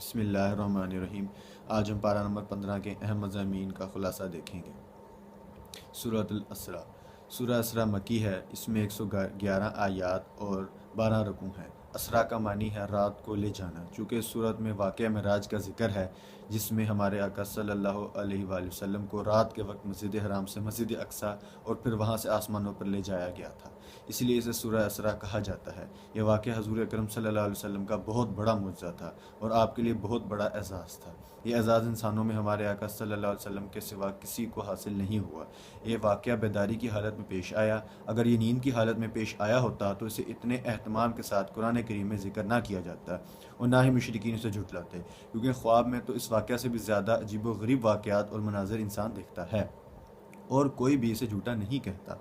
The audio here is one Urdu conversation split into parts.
بسم اللہ الرحمن الرحیم۔ آج ہم پارہ نمبر 15 کے اہم مضامین کا خلاصہ دیکھیں گے۔ سورۃ الاسراء۔ سورہ اسراء مکی ہے، اس میں 111 آیات اور 12 رکوع ہیں۔ اسراء کا معنی ہے رات کو لے جانا، چونکہ اس سورت میں واقعہ معراج کا ذکر ہے، جس میں ہمارے آقا صلی اللہ علیہ وآلہ وسلم کو رات کے وقت مسجد حرام سے مسجد اقصیٰ اور پھر وہاں سے آسمانوں پر لے جایا گیا تھا، اس لیے اسے سورہ اسراء کہا جاتا ہے۔ یہ واقعہ حضور اکرم صلی اللہ علیہ وسلم کا بہت بڑا معجزہ تھا اور آپ کے لیے بہت بڑا اعزاز تھا۔ یہ اعزاز انسانوں میں ہمارے آقا صلی اللہ علیہ وسلم کے سوا کسی کو حاصل نہیں ہوا۔ یہ واقعہ بیداری کی حالت میں پیش آیا۔ اگر یہ نیند کی حالت میں پیش آیا ہوتا تو اسے اتنے اہتمام کے ساتھ قرآن کریم میں ذکر نہ کیا جاتا اور نہ ہی مشرکین اسے جھٹلاتے، کیونکہ خواب میں تو اس واقعہ سے بھی زیادہ عجیب و غریب واقعات اور مناظر انسان دیکھتا ہے اور کوئی بھی اسے جھوٹا نہیں کہتا۔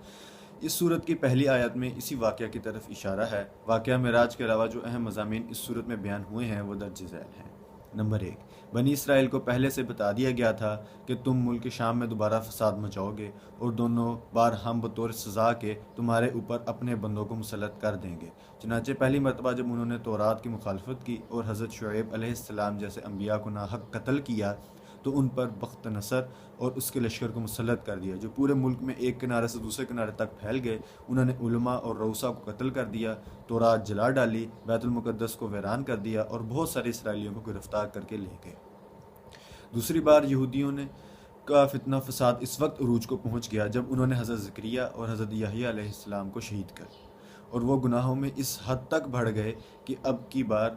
اس صورت کی پہلی آیت میں اسی واقعہ کی طرف اشارہ ہے۔ واقعہ معراج کے علاوہ جو اہم مضامین اس صورت میں بیان ہوئے ہیں وہ درج ذیل ہیں۔ نمبر 1، بنی اسرائیل کو پہلے سے بتا دیا گیا تھا کہ تم ملک شام میں دوبارہ فساد مچاؤ گے اور دونوں بار ہم بطور سزا کے تمہارے اوپر اپنے بندوں کو مسلط کر دیں گے۔ چنانچہ پہلی مرتبہ جب انہوں نے تورات کی مخالفت کی اور حضرت شعیب علیہ السلام جیسے انبیاء کو ناحق قتل کیا تو ان پر بخت نصر اور اس کے لشکر کو مسلط کر دیا، جو پورے ملک میں ایک کنارے سے دوسرے کنارے تک پھیل گئے۔ انہوں نے علماء اور رؤساء کو قتل کر دیا، تورات جلا ڈالی، بیت المقدس کو ویران کر دیا اور بہت سارے اسرائیلیوں کو گرفتار کر کے لے گئے۔ دوسری بار یہودیوں نے کا فتنہ فساد اس وقت عروج کو پہنچ گیا جب انہوں نے حضرت زکریا اور حضرت یحییٰ علیہ السلام کو شہید کر، اور وہ گناہوں میں اس حد تک بڑھ گئے کہ اب کی بار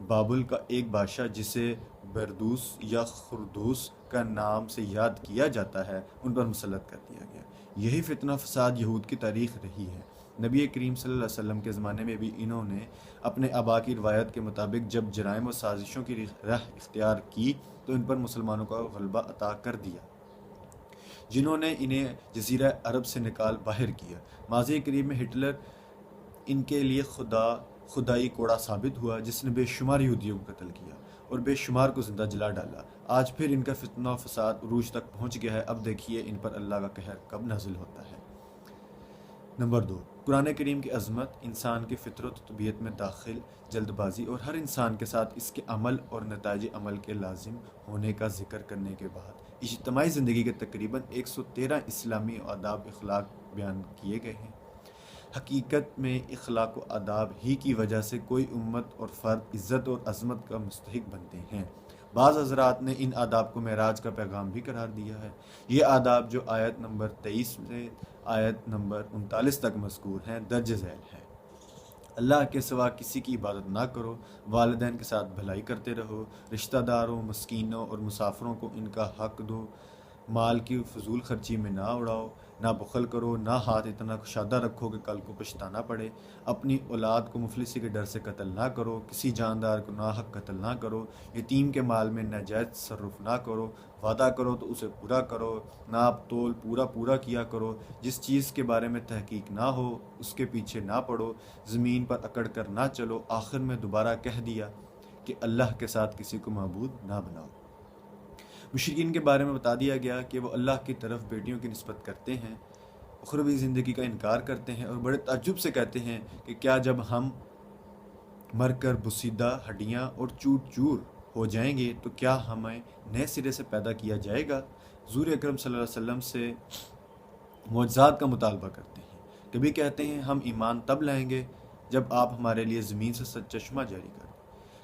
بابل کا ایک بادشاہ جسے بردوس یا خردوس کا نام سے یاد کیا جاتا ہے ان پر مسلط کر دیا گیا۔ یہی فتنہ فساد یہود کی تاریخ رہی ہے۔ نبی کریم صلی اللہ علیہ وسلم کے زمانے میں بھی انہوں نے اپنے آبا کی روایت کے مطابق جب جرائم و سازشوں کی راہ اختیار کی تو ان پر مسلمانوں کا غلبہ عطا کر دیا، جنہوں نے انہیں جزیرہ عرب سے نکال باہر کیا۔ ماضی قریب میں ہٹلر ان کے لیے خدائی کوڑا ثابت ہوا، جس نے بے شمار یہودیوں کو قتل کیا اور بے شمار کو زندہ جلا ڈالا۔ آج پھر ان کا فتنہ و فساد عروج تک پہنچ گیا ہے۔ اب دیکھیے ان پر اللہ کا قہر کب نازل ہوتا ہے۔ نمبر 2، قرآن کریم کی عظمت، انسان کی فطرت و طبیعت میں داخل جلد بازی اور ہر انسان کے ساتھ اس کے عمل اور نتائج عمل کے لازم ہونے کا ذکر کرنے کے بعد اجتماعی زندگی کے تقریباً 113 اسلامی آداب اخلاق بیان کیے گئے ہیں۔ حقیقت میں اخلاق و آداب ہی کی وجہ سے کوئی امت اور فرد عزت اور عظمت کا مستحق بنتے ہیں۔ بعض حضرات نے ان آداب کو معراج کا پیغام بھی قرار دیا ہے۔ یہ آداب جو آیت نمبر 23 سے آیت نمبر 39 تک مذکور ہیں درج ذیل ہیں۔ اللہ کے سوا کسی کی عبادت نہ کرو، والدین کے ساتھ بھلائی کرتے رہو، رشتہ داروں، مسکینوں اور مسافروں کو ان کا حق دو، مال کی فضول خرچی میں نہ اڑاؤ، نہ بخل کرو، نہ ہاتھ اتنا کشادہ رکھو کہ کل کو پچھتانا پڑے، اپنی اولاد کو مفلسی کے ڈر سے قتل نہ کرو، کسی جاندار کو ناحق قتل نہ کرو، یتیم کے مال میں ناجائز تصرف نہ کرو، وعدہ کرو تو اسے پورا کرو، ناپ تول پورا کیا کرو، جس چیز کے بارے میں تحقیق نہ ہو اس کے پیچھے نہ پڑو، زمین پر اکڑ کر نہ چلو۔ آخر میں دوبارہ کہہ دیا کہ اللہ کے ساتھ کسی کو معبود نہ بناؤ۔ مشرکین کے بارے میں بتا دیا گیا کہ وہ اللہ کی طرف بیٹیوں کی نسبت کرتے ہیں، اخروی زندگی کا انکار کرتے ہیں اور بڑے تعجب سے کہتے ہیں کہ کیا جب ہم مر کر بسیدہ ہڈیاں اور چور چور ہو جائیں گے تو کیا ہمیں نئے سرے سے پیدا کیا جائے گا؟ حضور اکرم صلی اللہ علیہ وسلم سے معجزات کا مطالبہ کرتے ہیں۔ کبھی کہتے ہیں ہم ایمان تب لائیں گے جب آپ ہمارے لیے زمین سے چشمہ جاری کر دیں،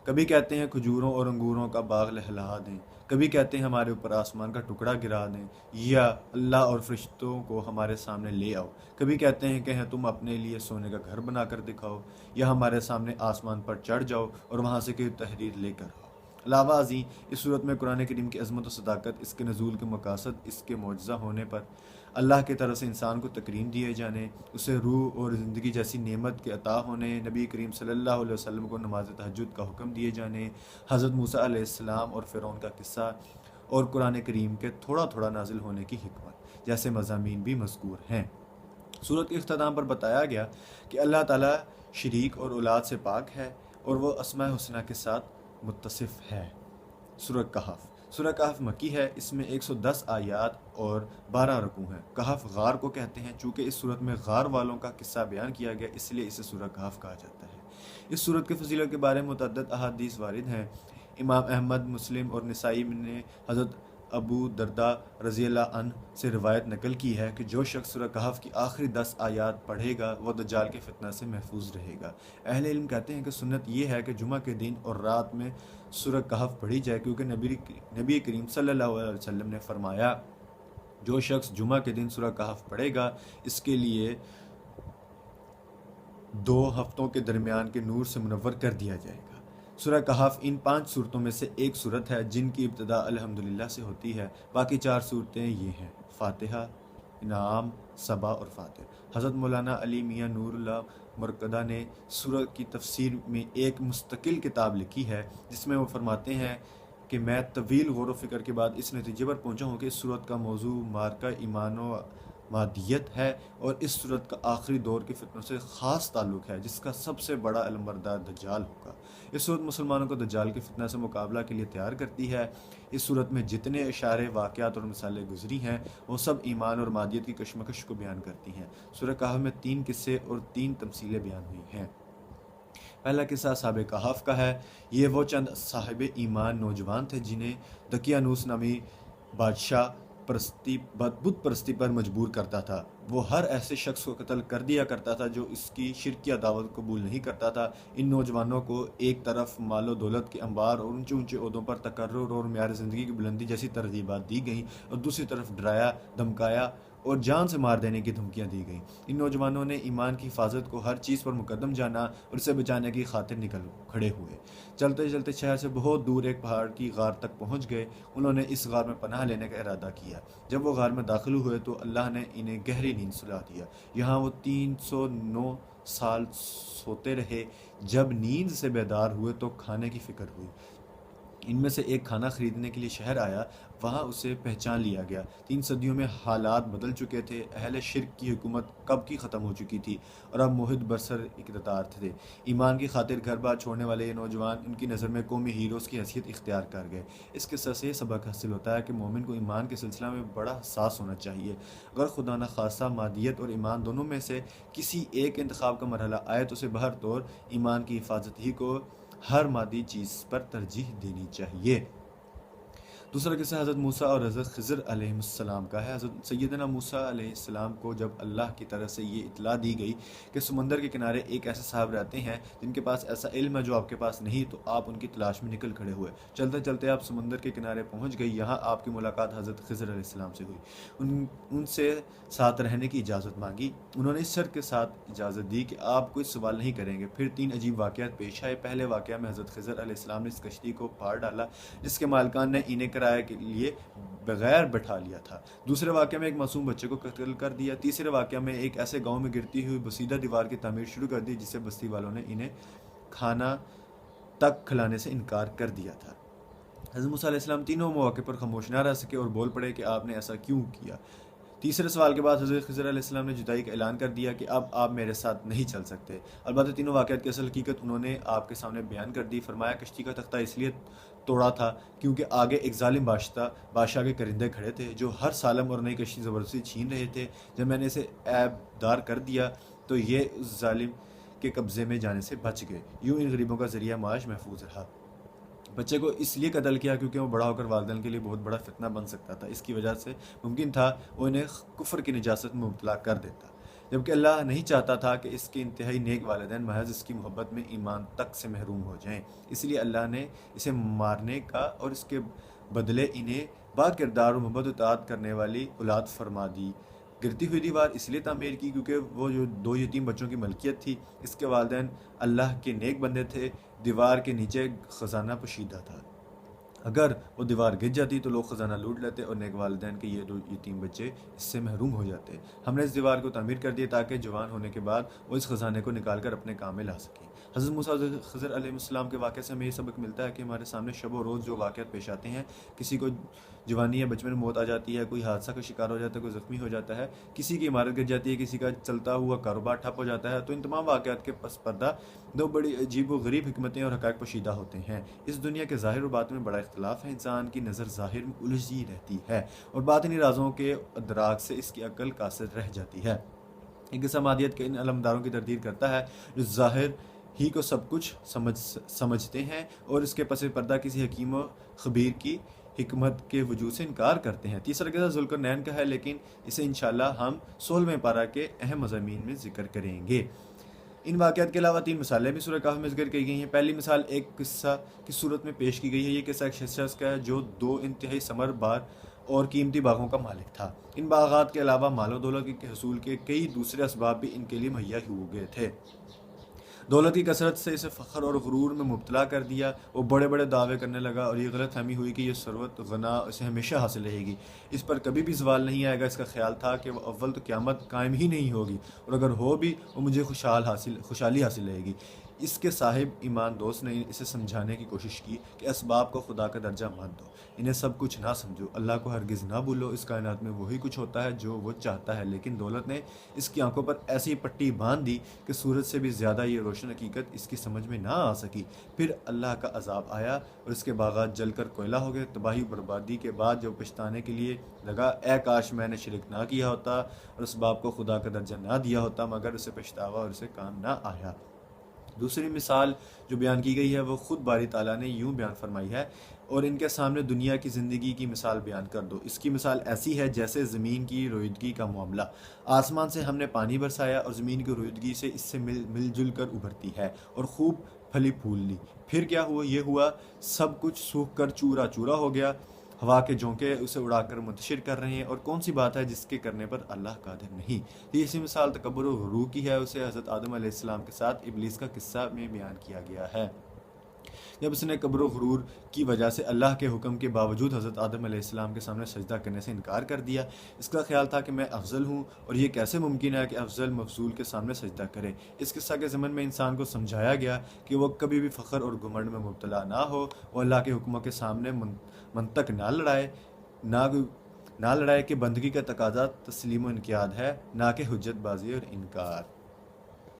کبھی کہتے ہیں کھجوروں اور انگوروں کا باغ لہلا دیں، کبھی کہتے ہیں ہمارے اوپر آسمان کا ٹکڑا گرا دیں یا اللہ اور فرشتوں کو ہمارے سامنے لے آؤ، کبھی کہتے ہیں کہ تم اپنے لیے سونے کا گھر بنا کر دکھاؤ یا ہمارے سامنے آسمان پر چڑھ جاؤ اور وہاں سے کوئی تحریر لے کر آؤ۔ علاوہ ازیں اس صورت میں قرآن کریم کی عظمت و صداقت، اس کے نزول کے مقاصد، اس کے معجزہ ہونے پر اللہ کی طرف سے انسان کو تکریم دیے جانے، اسے روح اور زندگی جیسی نعمت کے عطا ہونے، نبی کریم صلی اللہ علیہ وسلم کو نماز تہجد کا حکم دیے جانے، حضرت موسیٰ علیہ السلام اور فرعون کا قصہ اور قرآن کریم کے تھوڑا تھوڑا نازل ہونے کی حکمت جیسے مضامین بھی مذکور ہیں۔ سورت کے اختتام پر بتایا گیا کہ اللہ تعالیٰ شریک اور اولاد سے پاک ہے اور وہ اسماء حسنہ کے ساتھ متصف ہے۔ سورہ کہف۔ سورہ کہف مکی ہے، اس میں 110 آیات اور 12 رکوع ہیں۔ کہف غار کو کہتے ہیں، چونکہ اس سورت میں غار والوں کا قصہ بیان کیا گیا اس لیے اسے سورہ کہف کہا جاتا ہے۔ اس سورت کے فضیلت کے بارے میں متعدد احادیث وارد ہیں۔ امام احمد، مسلم اور نسائی نے حضرت ابو درداء رضی اللہ عنہ سے روایت نقل کی ہے کہ جو شخص سورہ کہف کی آخری 10 آیات پڑھے گا وہ دجال کے فتنہ سے محفوظ رہے گا۔ اہل علم کہتے ہیں کہ سنت یہ ہے کہ جمعہ کے دن اور رات میں سورہ کہف پڑھی جائے، کیونکہ نبی کریم صلی اللہ علیہ وسلم نے فرمایا جو شخص جمعہ کے دن سورہ کہف پڑھے گا اس کے لیے 2 ہفتوں کے درمیان کے نور سے منور کر دیا جائے گا۔ سورہ کہف ان 5 صورتوں میں سے ایک صورت ہے جن کی ابتدا الحمدللہ سے ہوتی ہے۔ باقی 4 صورتیں یہ ہیں: فاتحہ، انعام، سبا اور فاتح۔ حضرت مولانا علی میاں نور اللہ مرکدہ نے سورہ کی تفسیر میں ایک مستقل کتاب لکھی ہے جس میں وہ فرماتے ہیں کہ میں طویل غور و فکر کے بعد اس نتیجے پر پہنچا ہوں کہ اس صورت کا موضوع مارکہ ایمان و مادیت ہے اور اس صورت کا آخری دور کے فتنوں سے خاص تعلق ہے جس کا سب سے بڑا علمبردار دجال ہوگا۔ اس صورت مسلمانوں کو دجال کے فتنہ سے مقابلہ کے لیے تیار کرتی ہے۔ اس صورت میں جتنے اشارے، واقعات اور مثالیں گزری ہیں وہ سب ایمان اور مادیت کی کشمکش کو بیان کرتی ہیں۔ سورہ کہف میں 3 قصے اور 3 تمثیلیں بیان ہوئی ہیں۔ پہلا قصہ اصحاب کہف کا ہے۔ یہ وہ چند صاحب ایمان نوجوان تھے جنہیں دقیانوس نامی بادشاہ بت پرستی پر مجبور کرتا تھا۔ وہ ہر ایسے شخص کو قتل کر دیا کرتا تھا جو اس کی شرکیہ دعوت قبول نہیں کرتا تھا۔ ان نوجوانوں کو ایک طرف مال و دولت کے انبار اور اونچے اونچے عہدوں پر تقرر اور معیار زندگی کی بلندی جیسی ترغیبات دی گئیں اور دوسری طرف ڈرایا، دھمکایا اور جان سے مار دینے کی دھمکیاں دی گئیں۔ ان نوجوانوں نے ایمان کی حفاظت کو ہر چیز پر مقدم جانا اور اسے بچانے کی خاطر نکل کھڑے ہوئے۔ چلتے چلتے شہر سے بہت دور ایک پہاڑ کی غار تک پہنچ گئے۔ انہوں نے اس غار میں پناہ لینے کا ارادہ کیا۔ جب وہ غار میں داخل ہوئے تو اللہ نے انہیں گہری نیند سلا دیا۔ یہاں وہ 309 سال سوتے رہے۔ جب نیند سے بیدار ہوئے تو کھانے کی فکر ہوئی۔ ان میں سے ایک کھانا خریدنے کے لیے شہر آیا، وہاں اسے پہچان لیا گیا۔ 3 صدیوں میں حالات بدل چکے تھے۔ اہل شرک کی حکومت کب کی ختم ہو چکی تھی اور اب موحد برسر اقتدار تھے۔ ایمان کی خاطر گھر بار چھوڑنے والے یہ نوجوان ان کی نظر میں قومی ہیروز کی حیثیت اختیار کر گئے۔ اس قصے سے یہ سبق حاصل ہوتا ہے کہ مومن کو ایمان کے سلسلہ میں بڑا حساس ہونا چاہیے۔ اگر خدا نخواستہ مادیت اور ایمان دونوں میں سے کسی ایک انتخاب کا مرحلہ آئے تو اسے بہر طور ایمان کی حفاظت ہی کو ہر مادی چیز پر ترجیح دینی چاہیے۔ دوسرا قصہ حضرت موسیٰ اور حضرت خضر علیہ السلام کا ہے۔ حضرت سیدنا موسیٰ علیہ السلام کو جب اللہ کی طرف سے یہ اطلاع دی گئی کہ سمندر کے کنارے ایک ایسے صاحب رہتے ہیں جن کے پاس ایسا علم ہے جو آپ کے پاس نہیں، تو آپ ان کی تلاش میں نکل کھڑے ہوئے۔ چلتے چلتے آپ سمندر کے کنارے پہنچ گئی۔ یہاں آپ کی ملاقات حضرت خضر علیہ السلام سے ہوئی۔ ان سے ساتھ رہنے کی اجازت مانگی۔ انہوں نے اس شرط کے ساتھ اجازت دی کہ آپ کوئی سوال نہیں کریں گے۔ پھر 3 عجیب واقعات پیش آئے۔ پہلے واقعہ میں حضرت خضر علیہ السلام نے اس کشتی کو پار ڈالا جس کے مالکان نے انہیں کرائے کے لیے بغیر بٹھا لیا تھا۔ دوسرے واقعہ میں ایک معصوم بچے کو قتل کر دیا۔ تیسرے واقعہ میں ایک ایسے گاؤں میں گرتی ہوئی بسیدہ دیوار کی تعمیر شروع کر دی جسے بستی والوں نے انہیں کھانا تک کھلانے سے انکار کر دیا تھا۔ حضرت موسیٰ علیہ السلام تینوں مواقع پر خاموش نہ رہ سکے اور بول پڑے کہ آپ نے ایسا کیوں کیا۔ تیسرے سوال کے بعد حضرت خضر علیہ السلام نے جدائی کا اعلان کر دیا کہ اب آپ میرے ساتھ نہیں چل سکتے۔ البتہ تینوں واقعات کی اصل حقیقت انہوں نے آپ کے سامنے بیان کر دی۔ فرمایا کشتی کا تختہ اس لیے توڑا تھا کیونکہ آگے ایک ظالم بادشاہ کے کرندے کھڑے تھے جو ہر سالم اور نئی کشتی زبردستی چھین رہے تھے۔ جب میں نے اسے عیب دار کر دیا تو یہ اس ظالم کے قبضے میں جانے سے بچ گئے۔ یوں ان غریبوں کا ذریعہ معاش محفوظ رہا۔ بچے کو اس لیے قتل کیا کیونکہ وہ بڑا ہو کر والدین کے لیے بہت بڑا فتنہ بن سکتا تھا۔ اس کی وجہ سے ممکن تھا وہ انہیں کفر کی نجاست میں مبتلا کر دیتا، جبکہ اللہ نہیں چاہتا تھا کہ اس کے انتہائی نیک والدین محض اس کی محبت میں ایمان تک سے محروم ہو جائیں۔ اس لیے اللہ نے اسے مارنے کا اور اس کے بدلے انہیں با کردار اور محبت و اطاعت کرنے والی اولاد فرما دی۔ گرتی ہوئی دیوار اس لیے تعمیر کی کیونکہ وہ جو 2 یتیم بچوں کی ملکیت تھی۔ اس کے والدین اللہ کے نیک بندے تھے۔ دیوار کے نیچے خزانہ پوشیدہ تھا۔ اگر وہ دیوار گر جاتی تو لوگ خزانہ لوٹ لیتے اور نیک والدین کے یہ 2 یتیم بچے اس سے محروم ہو جاتے۔ ہم نے اس دیوار کو تعمیر کر دیا تاکہ جوان ہونے کے بعد وہ اس خزانے کو نکال کر اپنے کام میں لا سکیں۔ حضرت موسیٰ خضر علیہ السلام کے واقعے سے ہمیں یہ سبق ملتا ہے کہ ہمارے سامنے شب و روز جو واقعات پیش آتے ہیں، کسی کو جوانی یا بچپن میں موت آ جاتی ہے، کوئی حادثہ کا شکار ہو جاتا ہے، کوئی زخمی ہو جاتا ہے، کسی کی عمارت گر جاتی ہے، کسی کا چلتا ہوا کاروبار ٹھپ ہو جاتا ہے، تو ان تمام واقعات کے پس پردہ 2 بڑی عجیب و غریب حکمتیں اور حقائق پوشیدہ ہوتے ہیں۔ اس دنیا کے ظاہر و باطن میں بڑا اختلاف ہے۔ انسان کی نظر ظاہر میں الجھی رہتی ہے اور باطنی رازوں کے ادراک سے اس کی عقل قاصر رہ جاتی ہے۔ ایک قصہ مادیت کے ان علمداروں کی تردید کرتا ہے جو ظاہر ہی کو سب کچھ سمجھتے ہیں اور اس کے پس پردہ کسی حکیم و خبیر کی حکمت کے وجود سے انکار کرتے ہیں۔ تیسرا قصہ ذوالقرنین کا ہے، لیکن اسے انشاءاللہ ہم 16ویں پارہ کے اہم مضامین میں ذکر کریں گے۔ ان واقعات کے علاوہ 3 مثالیں بھی سورہ کہف میں ذکر کی گئی ہیں۔ پہلی مثال ایک قصہ کی صورت میں پیش کی گئی ہے۔ یہ قصہ ایک شخص کا ہے جو 2 انتہائی ثمر بار اور قیمتی باغوں کا مالک تھا۔ ان باغات کے علاوہ مال و دولت کے حصول کے کئی دوسرے اسباب بھی ان کے لیے مہیا ہو گئے تھے۔ دولت کی کثرت سے اسے فخر اور غرور میں مبتلا کر دیا۔ وہ بڑے بڑے دعوے کرنے لگا اور یہ غلط فہمی ہوئی کہ یہ ثروت غنا اسے ہمیشہ حاصل رہے گی، اس پر کبھی بھی زوال نہیں آئے گا۔ اس کا خیال تھا کہ وہ اول تو قیامت قائم ہی نہیں ہوگی، اور اگر ہو بھی وہ مجھے خوشحالی حاصل رہے گی۔ اس کے صاحب ایمان دوست نے اسے سمجھانے کی کوشش کی کہ اسباب کو خدا کا درجہ مت دو، انہیں سب کچھ نہ سمجھو، اللہ کو ہرگز نہ بھولو، اس کائنات میں وہی کچھ ہوتا ہے جو وہ چاہتا ہے۔ لیکن دولت نے اس کی آنکھوں پر ایسی پٹی باندھ دی کہ سورج سے بھی زیادہ یہ روشن حقیقت اس کی سمجھ میں نہ آ سکی۔ پھر اللہ کا عذاب آیا اور اس کے باغات جل کر کوئلہ ہو گئے۔ تباہی و بربادی کے بعد جو پچھتانے کے لیے لگا، اے کاش میں نے شرک نہ کیا ہوتا اور اسباب کو خدا کا درجہ نہ دیا ہوتا، مگر اسے پچھتاوا اور اسے کام نہ آیا۔ دوسری مثال جو بیان کی گئی ہے وہ خود باری تعالیٰ نے یوں بیان فرمائی ہے، اور ان کے سامنے دنیا کی زندگی کی مثال بیان کر دو۔ اس کی مثال ایسی ہے جیسے زمین کی رویدگی کا معاملہ۔ آسمان سے ہم نے پانی برسایا اور زمین کی رویدگی سے اس سے مل جل کر ابھرتی ہے اور خوب پھلی پھول لی۔ پھر کیا ہوا؟ یہ ہوا سب کچھ سوکھ کر چورا چورا ہو گیا، ہوا کے جھونکے اسے اڑا کر منتشر کر رہے ہیں، اور کون سی بات ہے جس کے کرنے پر اللہ قادر نہیں۔ تیسری مثال تکبر و غرور کی ہے، اسے حضرت آدم علیہ السلام کے ساتھ ابلیس کا قصہ میں بیان کیا گیا ہے۔ جب اس نے کبر و غرور کی وجہ سے اللہ کے حکم کے باوجود حضرت آدم علیہ السلام کے سامنے سجدہ کرنے سے انکار کر دیا۔ اس کا خیال تھا کہ میں افضل ہوں، اور یہ کیسے ممکن ہے کہ افضل مفضول کے سامنے سجدہ کرے۔ اس قصہ کے ضمن میں انسان کو سمجھایا گیا کہ وہ کبھی بھی فخر اور گھمنڈ میں مبتلا نہ ہو، وہ اللہ کے حکموں کے سامنے منطق نہ لڑائے کہ بندگی کا تقاضا تسلیم و انقیاد ہے، نہ کہ حجت بازی اور انکار۔